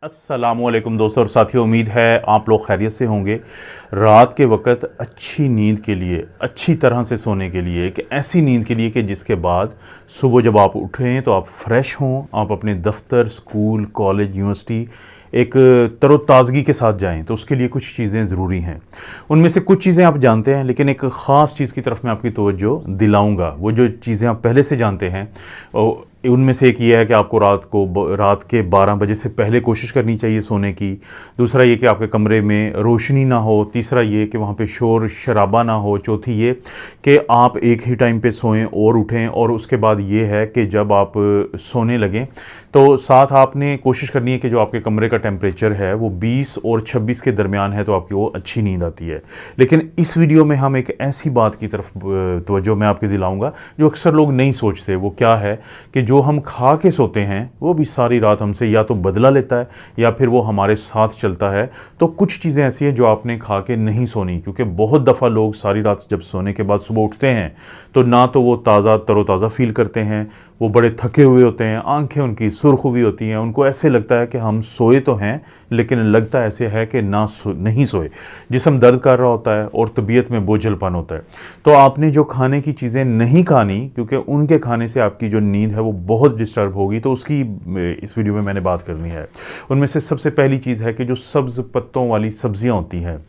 अस्सलामुअलैकुम दोस्तों और साथियों, उम्मीद है आप लोग खैरियत से होंगे। रात के वक्त अच्छी नींद के लिए, अच्छी तरह से सोने के लिए, एक ऐसी नींद के लिए कि जिसके बाद सुबह जब आप उठें तो आप फ्रेश हों, आप अपने दफ्तर, स्कूल, कॉलेज, यूनिवर्सिटी एक तरोताज़गी के साथ जाएं, तो उसके लिए कुछ चीज़ें ज़रूरी हैं। उनमें से कुछ चीज़ें आप जानते हैं, लेकिन एक ख़ास चीज़ की तरफ मैं आपकी तवज्जो दिलाऊंगा। वो जो चीज़ें आप पहले से जानते हैं उनमें से एक ये है कि आपको रात के 12 बजे से पहले कोशिश करनी चाहिए सोने की। दूसरा ये कि आपके कमरे में रोशनी ना हो। तीसरा ये कि वहाँ पे शोर शराबा ना हो। चौथी ये कि आप एक ही टाइम पे सोएं और उठें। और उसके बाद ये है कि जब आप सोने लगें तो साथ आपने कोशिश करनी है कि जो आपके कमरे का टेम्परेचर है वो 20 और 26 के दरमियान है, तो आपकी वो अच्छी नींद आती है। लेकिन इस वीडियो में हम एक ऐसी बात की तरफ तवज्जो मैं आपकी दिलाऊंगा जो अक्सर लोग नहीं सोचते। वो क्या है कि जो हम खा के सोते हैं वो भी सारी रात हमसे या तो बदला लेता है या फिर वो हमारे साथ चलता है। तो कुछ चीज़ें ऐसी हैं जो आपने खा के नहीं सोनी, क्योंकि बहुत दफ़ा लोग सारी रात जब सोने के बाद सुबह उठते हैं तो ना तो वो तरोताज़ा फील करते हैं, वो बड़े थके हुए होते हैं, आंखें उनकी सुर्ख हुई होती हैं, उनको ऐसे लगता है कि हम सोए तो हैं लेकिन लगता ऐसे है कि नहीं सोए। जिस्म दर्द कर रहा होता है और तबीयत में बोझलपन होता है। तो आपने जो खाने की चीज़ें नहीं खानी, क्योंकि उनके खाने से आपकी जो नींद है वो बहुत डिस्टर्ब होगी, तो उसकी इस वीडियो में मैंने बात करनी है। उनमें से सबसे पहली चीज़ है कि जो सब्ज़ पत्तों वाली सब्ज़ियाँ होती हैं,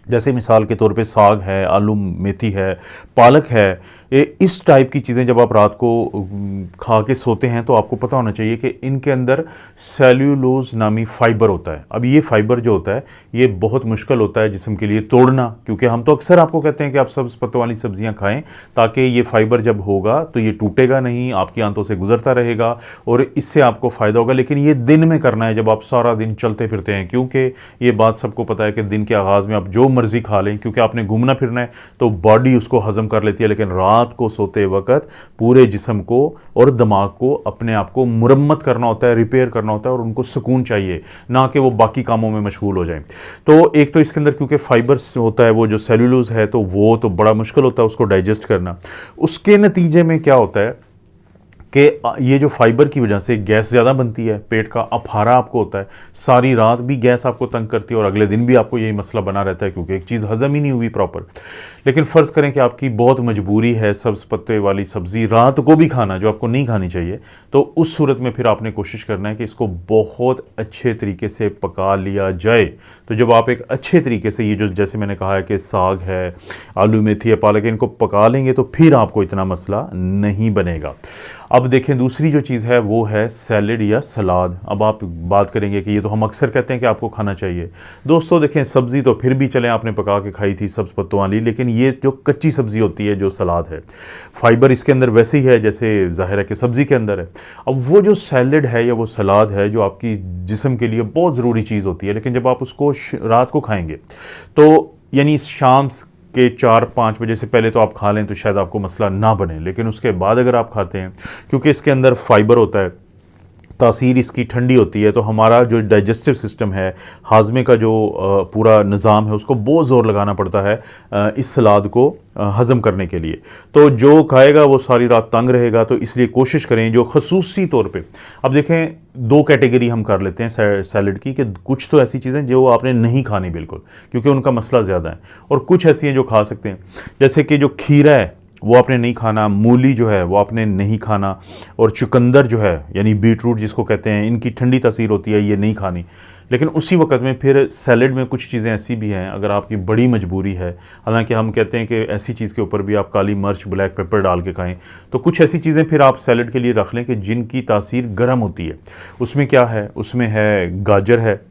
जैसे मिसाल के तौर पे साग है, आलू मेथी है, पालक है, इस टाइप की चीज़ें जब आप रात को खा के सोते हैं तो आपको पता होना चाहिए कि इनके अंदर सेल्यूलोज नामी फ़ाइबर होता है। अब ये फ़ाइबर जो होता है ये बहुत मुश्किल होता है जिस्म के लिए तोड़ना, क्योंकि हम तो अक्सर आपको कहते हैं कि आप सब्ज़ पत्तों वाली सब्ज़ियाँ खाएँ ताकि ये फ़ाइबर जब होगा तो ये टूटेगा नहीं, आपकी आंतों से गुजरता रहेगा और इससे आपको फ़ायदा होगा। लेकिन ये दिन में करना है जब आप सारा दिन चलते फिरते हैं, क्योंकि ये बात सबको पता है कि दिन के आगाज़ में आप जो मर्ज़ी खा लें, क्योंकि आपने घूमना फिरना है तो बॉडी उसको हज़म कर लेती है। लेकिन रात को सोते वक्त पूरे जिस्म को और दिमाग को अपने आप को मुरम्मत करना होता है, रिपेयर करना होता है, और उनको सुकून चाहिए, ना कि वो बाकी कामों में मशगूल हो जाएं। तो एक तो इसके अंदर क्योंकि फाइबर होता है, वो जो सेल्यूलोज है तो वो तो बड़ा मुश्किल होता है उसको डाइजेस्ट करना। उसके नतीजे में क्या होता है कि ये जो फाइबर की वजह से गैस ज़्यादा बनती है, पेट का अफारा आपको होता है, सारी रात भी गैस आपको तंग करती है और अगले दिन भी आपको यही मसला बना रहता है क्योंकि एक चीज़ हज़म ही नहीं हुई प्रॉपर। लेकिन फ़र्ज़ करें कि आपकी बहुत मजबूरी है सब्ज़ पत्ते वाली सब्ज़ी रात को भी खाना, जो आपको नहीं खानी चाहिए, तो उस सूरत में फिर आपने कोशिश करना है कि इसको बहुत अच्छे तरीके से पका लिया जाए। तो जब आप एक अच्छे तरीके से ये जो जैसे मैंने कहा है कि साग है, आलू मेथी है, पालक है, इनको पका लेंगे तो फिर आपको इतना मसला नहीं बनेगा। अब देखें, दूसरी जो चीज़ है वो है सैलेड या सलाद। अब आप बात करेंगे कि ये तो हम अक्सर कहते हैं कि आपको खाना चाहिए। दोस्तों देखें, सब्ज़ी तो फिर भी चले आपने पका के खाई थी सब्ज़ पत्तों वाली, लेकिन ये जो कच्ची सब्ज़ी होती है जो सलाद है, फाइबर इसके अंदर वैसे ही है जैसे ज़ाहिर है कि सब्ज़ी के अंदर है। अब वो जो सैलेड है या वो सलाद है जो आपकी जिस्म के लिए बहुत ज़रूरी चीज़ होती है, लेकिन जब आप उसको रात को खाएंगे तो यानी शाम के 4-5 बजे से पहले तो आप खा लें तो शायद आपको मसला ना बने, लेकिन उसके बाद अगर आप खाते हैं, क्योंकि इसके अंदर फाइबर होता है, तासीर इसकी ठंडी होती है, तो हमारा जो डाइजेस्टिव सिस्टम है, हाजमे का जो पूरा निज़ाम है, उसको बहुत ज़ोर लगाना पड़ता है इस सलाद को हज़म करने के लिए। तो जो खाएगा वो सारी रात तंग रहेगा। तो इसलिए कोशिश करें जो खसूसी तौर पे, अब देखें दो कैटेगरी हम कर लेते हैं सैलड की, कि कुछ तो ऐसी चीज़ें जो आपने नहीं खानी बिल्कुल क्योंकि उनका मसला ज़्यादा है, और कुछ ऐसी हैं जो खा सकते हैं, जैसे कि जो खीरा है वो आपने नहीं खाना, मूली जो है वो आपने नहीं खाना, और चुकंदर जो है यानी बीट रूट जिसको कहते हैं, इनकी ठंडी तासीर होती है, ये नहीं खानी। लेकिन उसी वक्त में फिर सैलेड में कुछ चीज़ें ऐसी भी हैं अगर आपकी बड़ी मजबूरी है, हालांकि हम कहते हैं कि ऐसी चीज़ के ऊपर भी आप काली मिर्च ब्लैक पेपर डाल के खाएं, तो कुछ ऐसी चीज़ें फिर आप सैलेड के लिए रख लें कि जिनकी तासीर गर्म होती है। उसमें क्या है, उसमें है गाजर है,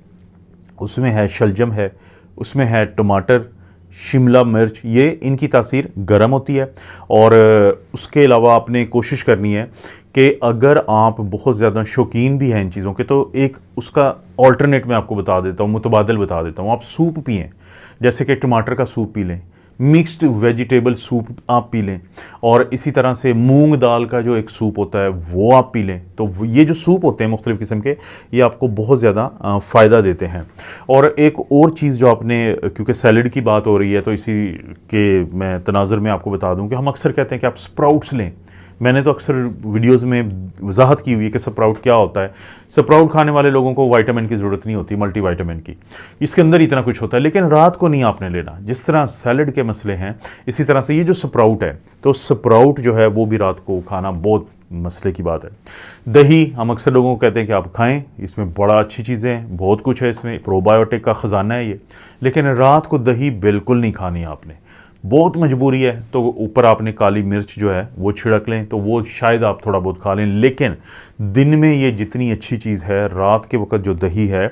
उसमें है शलजम है, उसमें है टमाटर, शिमला मिर्च, ये इनकी तासीर गर्म होती है। और उसके अलावा आपने कोशिश करनी है कि अगर आप बहुत ज़्यादा शौकीन भी हैं इन चीज़ों के, तो एक उसका ऑल्टरनेट मैं आपको बता देता हूँ, मुतबादल बता देता हूँ। आप सूप पिएँ, जैसे कि टमाटर का सूप पी लें, मिक्स्ड वेजिटेबल सूप आप पी लें, और इसी तरह से मूंग दाल का जो एक सूप होता है वो आप पी लें। तो ये जो सूप होते हैं मुख्तलिफ़ किस्म के, ये आपको बहुत ज़्यादा फ़ायदा देते हैं। और एक और चीज़ जो आपने, क्योंकि सैलड की बात हो रही है तो इसी के मैं तनाज़ुर में आपको बता दूं कि हम अक्सर कहते हैं कि आप स्प्राउट्स लें, मैंने तो अक्सर वीडियोस में वजाहत की हुई है कि स्प्राउट क्या होता है। स्प्राउट खाने वाले लोगों को विटामिन की ज़रूरत नहीं होती, मल्टीविटामिन की, इसके अंदर इतना कुछ होता है, लेकिन रात को नहीं आपने लेना। जिस तरह सैलड के मसले हैं, इसी तरह से ये जो स्प्राउट है, तो स्प्राउट जो है वो भी रात को खाना बहुत मसले की बात है। दही हम अक्सर लोगों को कहते हैं कि आप खाएं, इसमें बड़ा अच्छी चीज़ें हैं, बहुत कुछ है इसमें, प्रोबायोटिक का ख़जाना है ये, लेकिन रात को दही बिल्कुल नहीं खानी आपने। बहुत मजबूरी है तो ऊपर आपने काली मिर्च जो है वो छिड़क लें, तो वो शायद आप थोड़ा बहुत खा लें, लेकिन दिन में ये जितनी अच्छी चीज़ है, रात के वक्त जो दही है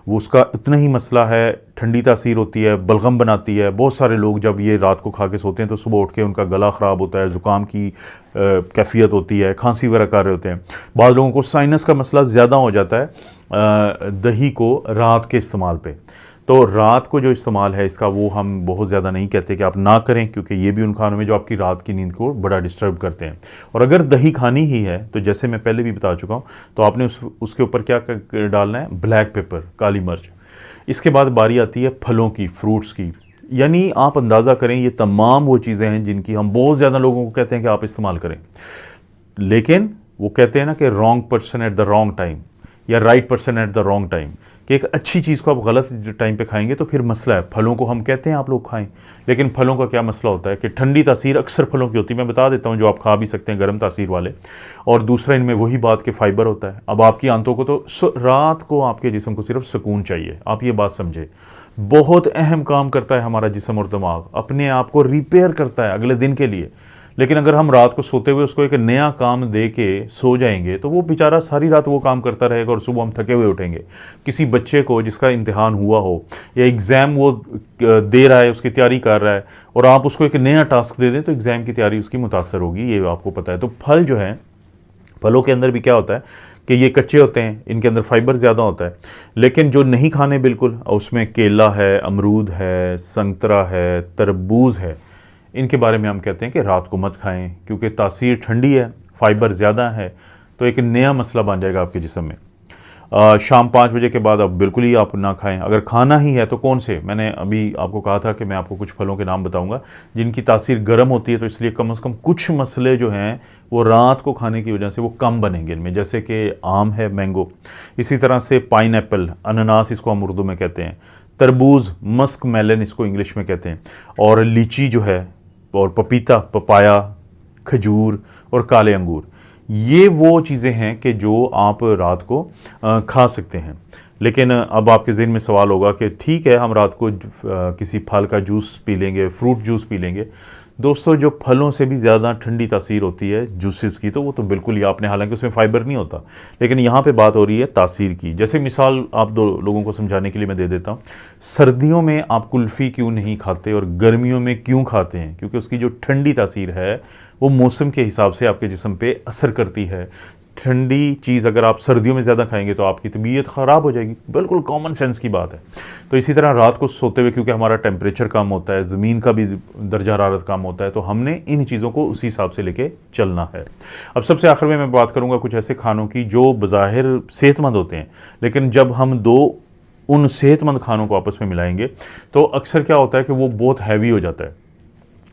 वो उसका इतना ही मसला है, ठंडी तासीर होती है, बलगम बनाती है। बहुत सारे लोग जब ये रात को खा के सोते हैं तो सुबह उठ के उनका गला ख़राब होता है, ज़ुकाम की कैफियत होती है, खांसी वगैरह कर रहे होते हैं। बाद लोगों को साइनस का मसला ज़्यादा हो जाता है दही को रात के इस्तेमाल पे। तो रात को जो इस्तेमाल है इसका वो हम बहुत ज़्यादा नहीं कहते कि आप ना करें, क्योंकि ये भी उन खानों में जो आपकी रात की नींद को बड़ा डिस्टर्ब करते हैं। और अगर दही खानी ही है तो जैसे मैं पहले भी बता चुका हूँ, तो आपने उसके ऊपर क्या डालना है, ब्लैक पेपर, काली मिर्च। इसके बाद बारी आती है फलों की, फ्रूट्स की। यानी आप अंदाज़ा करें ये तमाम वो चीज़ें हैं जिनकी हम बहुत ज़्यादा लोगों को कहते हैं कि आप इस्तेमाल करें, लेकिन वो कहते हैं ना कि wrong person at the wrong time या right person at the wrong time, कि एक अच्छी चीज़ को आप गलत टाइम पे खाएंगे तो फिर मसला है। फलों को हम कहते हैं आप लोग खाएं, लेकिन फलों का क्या मसला होता है कि ठंडी तासीर अक्सर फलों की होती है, मैं बता देता हूं, जो आप खा भी सकते हैं गर्म तासीर वाले। और दूसरा इनमें वही बात कि फाइबर होता है। अब आपकी आंतों को तो रात को आपके जिस्म को सिर्फ सुकून चाहिए, आप ये बात समझे। बहुत अहम काम करता है हमारा जिस्म और दिमाग, अपने आप को रिपेयर करता है अगले दिन के लिए। लेकिन अगर हम रात को सोते हुए उसको एक नया काम दे के सो जाएंगे तो वो बेचारा सारी रात वो काम करता रहेगा और सुबह हम थके हुए उठेंगे। किसी बच्चे को जिसका इम्तिहान हुआ हो या एग्ज़ाम वो दे रहा है, उसकी तैयारी कर रहा है, और आप उसको एक नया टास्क दे दें तो एग्ज़ाम की तैयारी उसकी मुतासर होगी, ये आपको पता है। तो फल जो है, फलों के अंदर भी क्या होता है कि ये कच्चे होते हैं, इनके अंदर फाइबर ज़्यादा होता है, लेकिन जो नहीं खाने बिल्कुल, उसमें केला है, अमरूद है, संतरा है, तरबूज है, इनके बारे में हम कहते हैं कि रात को मत खाएं, क्योंकि तासीर ठंडी है, फाइबर ज़्यादा है, तो एक नया मसला बन जाएगा आपके जिस्म में। शाम 5 बजे के बाद अब बिल्कुल ही आप ना खाएं। अगर खाना ही है तो कौन से, मैंने अभी आपको कहा था कि मैं आपको कुछ फलों के नाम बताऊंगा जिनकी तासीर गर्म होती है, तो इसलिए कम से कम कुछ मसले जो हैं वो रात को खाने की वजह से वो कम बनेंगे इनमें, जैसे कि आम है, मैंगो, इसी तरह से पाइनएप्पल, अनानास इसको हम उर्दू में कहते हैं, तरबूज, मस्क मेलन इसको इंग्लिश में कहते हैं, और लीची जो है, और पपीता, पपाया, खजूर और काले अंगूर। ये वो चीज़ें हैं कि जो आप रात को खा सकते हैं। लेकिन अब आपके ज़हन में सवाल होगा कि ठीक है, हम रात को किसी फल का जूस पी लेंगे, फ्रूट जूस पी लेंगे। दोस्तों, जो फलों से भी ज़्यादा ठंडी तासीर होती है जूसेस की, तो वो तो बिल्कुल ही आपने, हालांकि उसमें फ़ाइबर नहीं होता, लेकिन यहाँ पे बात हो रही है तासीर की। जैसे मिसाल आप दो लोगों को समझाने के लिए मैं दे देता हूँ। सर्दियों में आप कुल्फ़ी क्यों नहीं खाते और गर्मियों में क्यों खाते हैं? क्योंकि उसकी जो ठंडी तासीर है वो मौसम के हिसाब से आपके जिस्म पे असर करती है। ठंडी चीज़ अगर आप सर्दियों में ज़्यादा खाएंगे तो आपकी तबीयत ख़राब हो जाएगी, बिल्कुल कॉमन सेंस की बात है। तो इसी तरह रात को सोते हुए, क्योंकि हमारा टेम्परेचर कम होता है, ज़मीन का भी दर्जा हरारत कम होता है, तो हमने इन चीज़ों को उसी हिसाब से लेके चलना है। अब सबसे आखिर में मैं बात करूँगा कुछ ऐसे खानों की जो बज़ाहिर सेहतमंद होते हैं, लेकिन जब हम दो उन सेहतमंद खानों को आपस में मिलाएंगे तो अक्सर क्या होता है कि वो बहुत हैवी हो जाता है।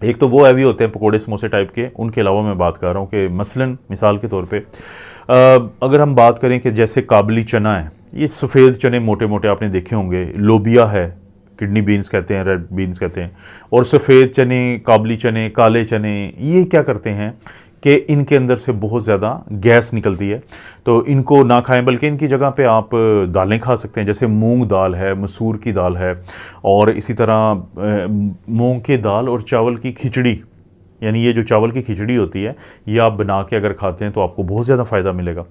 एक तो वो हैवी होते हैं पकोड़े समोसे टाइप के, उनके अलावा मैं बात कर रहा हूँ कि मसलन मिसाल के तौर पे अगर हम बात करें कि जैसे काबली चना है, ये सफ़ेद चने मोटे मोटे आपने देखे होंगे, लोबिया है, किडनी बीन्स कहते हैं, रेड बीन्स कहते हैं, और सफ़ेद चने, काबली चने, काले चने, ये क्या करते हैं कि इनके अंदर से बहुत ज़्यादा गैस निकलती है, तो इनको ना खाएं, बल्कि इनकी जगह पे आप दालें खा सकते हैं। जैसे मूंग दाल है, मसूर की दाल है, और इसी तरह मूंग की दाल और चावल की खिचड़ी, यानी ये जो चावल की खिचड़ी होती है, ये आप बना के अगर खाते हैं तो आपको बहुत ज़्यादा फ़ायदा मिलेगा।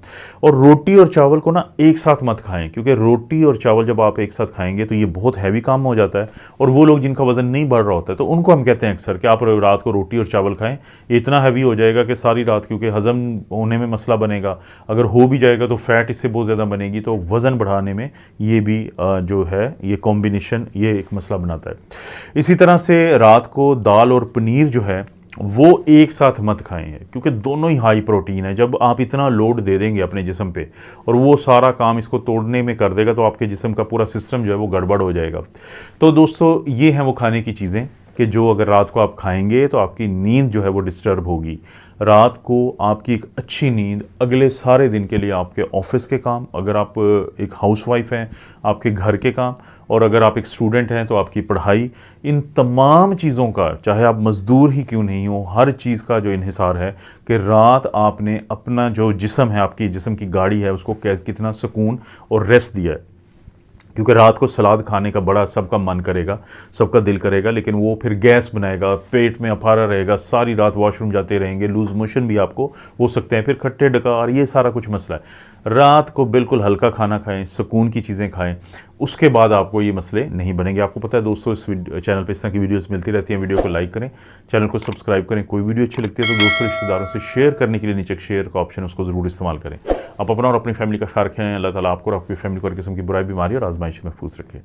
और रोटी और चावल को ना एक साथ मत खाएं, क्योंकि रोटी और चावल जब आप एक साथ खाएंगे तो ये बहुत हैवी काम हो जाता है, और वो लोग जिनका वज़न नहीं बढ़ रहा होता है तो उनको हम कहते हैं अक्सर कि आप रात को रोटी और चावल खाएं। इतना हैवी हो जाएगा कि सारी रात, क्योंकि हज़म होने में मसला बनेगा, अगर हो भी जाएगा तो फ़ैट इससे बहुत ज़्यादा बनेगी, तो वज़न बढ़ाने में ये भी जो है ये कॉम्बिनेशन ये एक मसला बनाता है। इसी तरह से रात को दाल और पनीर जो है वो एक साथ मत खाएं, क्योंकि दोनों ही हाई प्रोटीन है। जब आप इतना लोड दे देंगे अपने जिस्म पे और वो सारा काम इसको तोड़ने में कर देगा, तो आपके जिस्म का पूरा सिस्टम जो है वो गड़बड़ हो जाएगा। तो दोस्तों, ये हैं वो खाने की चीज़ें कि जो अगर रात को आप खाएंगे तो आपकी नींद जो है वो डिस्टर्ब होगी। रात को आपकी एक अच्छी नींद अगले सारे दिन के लिए आपके ऑफिस के काम, अगर आप एक हाउसवाइफ हैं आपके घर के काम, और अगर आप एक स्टूडेंट हैं तो आपकी पढ़ाई, इन तमाम चीज़ों का, चाहे आप मज़दूर ही क्यों नहीं हो, हर चीज़ का जो इन्हिसार है कि रात आपने अपना जो जिस्म है, आपकी जिस्म की गाड़ी है, उसको कितना सुकून और रेस्ट दिया है। क्योंकि रात को सलाद खाने का बड़ा सबका मन करेगा, सबका दिल करेगा, लेकिन वो फिर गैस बनाएगा, पेट में अफारा रहेगा, सारी रात वॉशरूम जाते रहेंगे, लूज़ मोशन भी आपको हो सकते हैं, फिर खट्टे डकार, ये सारा कुछ मसला है। रात को बिल्कुल हल्का खाना खाएं, सुकून की चीज़ें खाएं, उसके बाद आपको ये मसले नहीं बनेंगे। आपको पता है दोस्तों, इस चैनल पर इस तरह की वीडियोज़ मिलती रहती हैं। वीडियो को लाइक करें, चैनल को सब्सक्राइब करें। कोई वीडियो अच्छी लगती है तो दोस्तों रिश्तेदारों से शेयर करने के लिए नीचे शेयर का ऑप्शन है, उसको ज़रूर इस्तेमाल करें। आप अपना और अपनी फैमिली का ख्याल रखें। अल्लाह ताला आपको और आपकी फैमिली को हर किस्म की बुराई, बीमारी और आजमाइश में महफूज रखें।